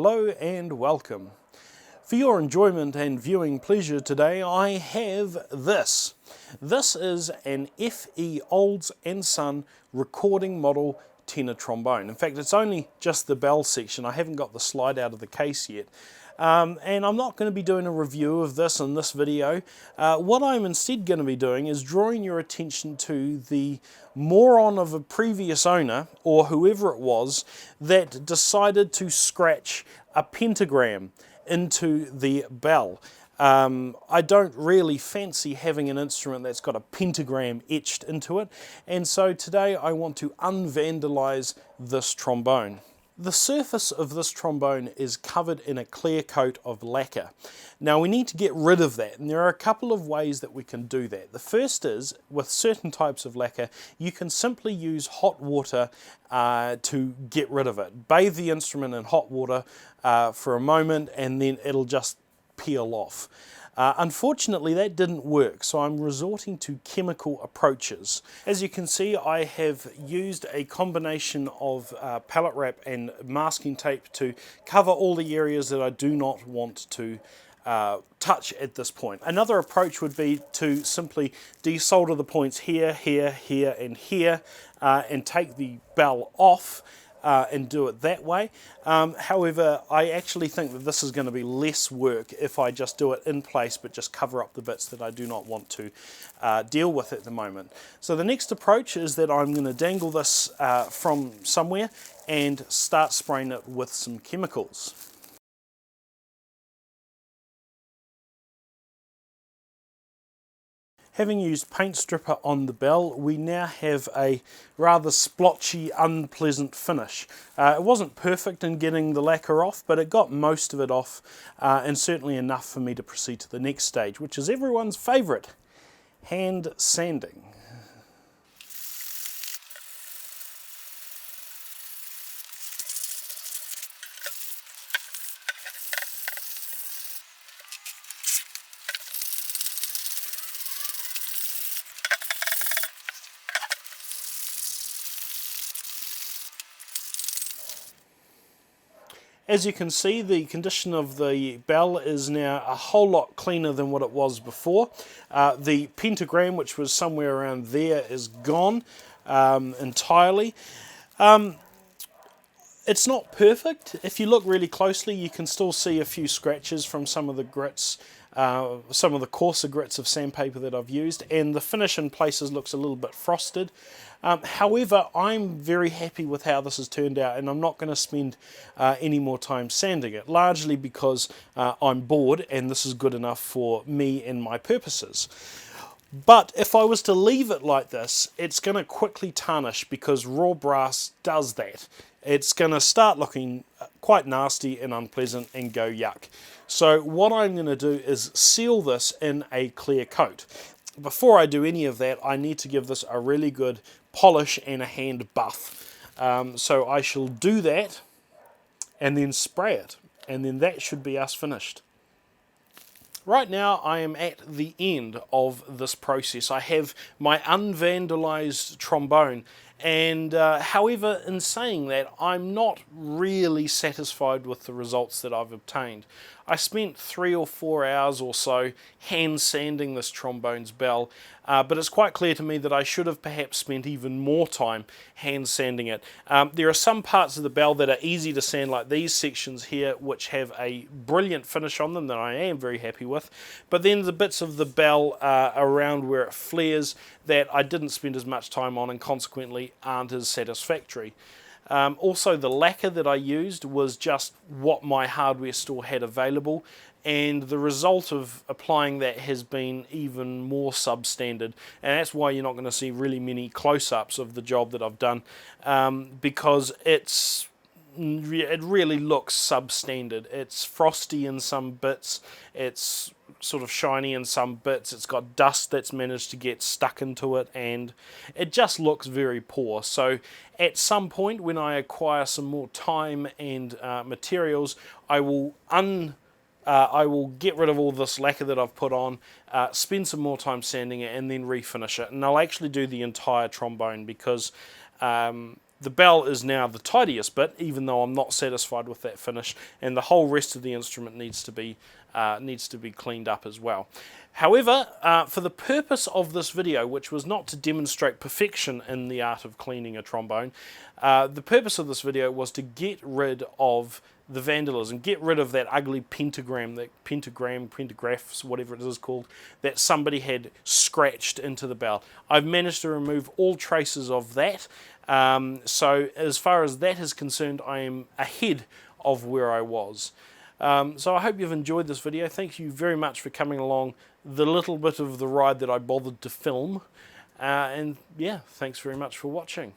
Hello and welcome. For your enjoyment and viewing pleasure today, I have this. This is an FE Olds & Son recording model tenor trombone. In fact, it's only just the bell section. I haven't got the slide out of the case yet. And I'm not going to be doing a review of this in this video. What I'm instead going to be doing is drawing your attention to the moron of a previous owner, or whoever it was, that decided to scratch a pentagram into the bell. I don't really fancy having an instrument that's got a pentagram etched into it, and so today I want to unvandalize this trombone. The surface of this trombone is covered in a clear coat of lacquer. Now we need to get rid of that, and there are a couple of ways that we can do that. The first is, with certain types of lacquer, you can simply use hot water to get rid of it. Bathe the instrument in hot water for a moment and then it'll just peel off. Unfortunately, that didn't work, so I'm resorting to chemical approaches. As you can see, I have used a combination of pallet wrap and masking tape to cover all the areas that I do not want to touch at this point. Another approach would be to simply desolder the points here, here, here, and here, and take the bell off. And do it that way. However, I actually think that this is going to be less work if I just do it in place but just cover up the bits that I do not want to deal with at the moment. So the next approach is that I'm going to dangle this from somewhere and start spraying it with some chemicals. Having used paint stripper on the bell, we now have a rather splotchy, unpleasant finish. It wasn't perfect in getting the lacquer off, but it got most of it off, and certainly enough for me to proceed to the next stage, which is everyone's favourite, hand sanding. As you can see, the condition of the bell is now a whole lot cleaner than what it was before. The pentagram, which was somewhere around there, is gone entirely. It's not perfect. If you look really closely, you can still see a few scratches from some of the grits, some of the coarser grits of sandpaper that I've used, and the finish in places looks a little bit frosted. However, I'm very happy with how this has turned out, and I'm not going to spend any more time sanding it, largely because I'm bored and this is good enough for me and my purposes. But if I was to leave it like this, it's going to quickly tarnish, because raw brass does that. It's going to start looking quite nasty and unpleasant and go yuck. So what I'm going to do is seal this in a clear coat. Before I do any of that, I need to give this a really good polish and a hand buff. So I shall do that and then spray it, and then that should be us finished. Right now I am at the end of this process. I have my unvandalized trombone, and however, in saying that, I'm not really satisfied with the results that I've obtained. I spent 3 or 4 hours or so hand sanding this trombone's bell, but it's quite clear to me that I should have perhaps spent even more time hand sanding it. There are some parts of the bell that are easy to sand, like these sections here, which have a brilliant finish on them that I am very happy with, but then the bits of the bell around where it flares that I didn't spend as much time on, and consequently aren't as satisfactory. Also, the lacquer that I used was just what my hardware store had available, and the result of applying that has been even more substandard, and that's why you're not going to see really many close-ups of the job that I've done, because it really looks substandard. It's frosty in some bits, it's sort of shiny in some bits, it's got dust that's managed to get stuck into it, and it just looks very poor. So at some point, when I acquire some more time and materials, I will get rid of all this lacquer that I've put on, spend some more time sanding it, and then refinish it. And I'll actually do the entire trombone, because The bell is now the tidiest bit, even though I'm not satisfied with that finish, and the whole rest of the instrument needs to be cleaned up as well. However, for the purpose of this video, which was not to demonstrate perfection in the art of cleaning a trombone, the purpose of this video was to get rid of the vandalism, get rid of that ugly pentagraphs, whatever it is called, that somebody had scratched into the bell. I've managed to remove all traces of that, so as far as that is concerned, I am ahead of where I was. So I hope you've enjoyed this video. Thank you very much for coming along the little bit of the ride that I bothered to film, and yeah, thanks very much for watching.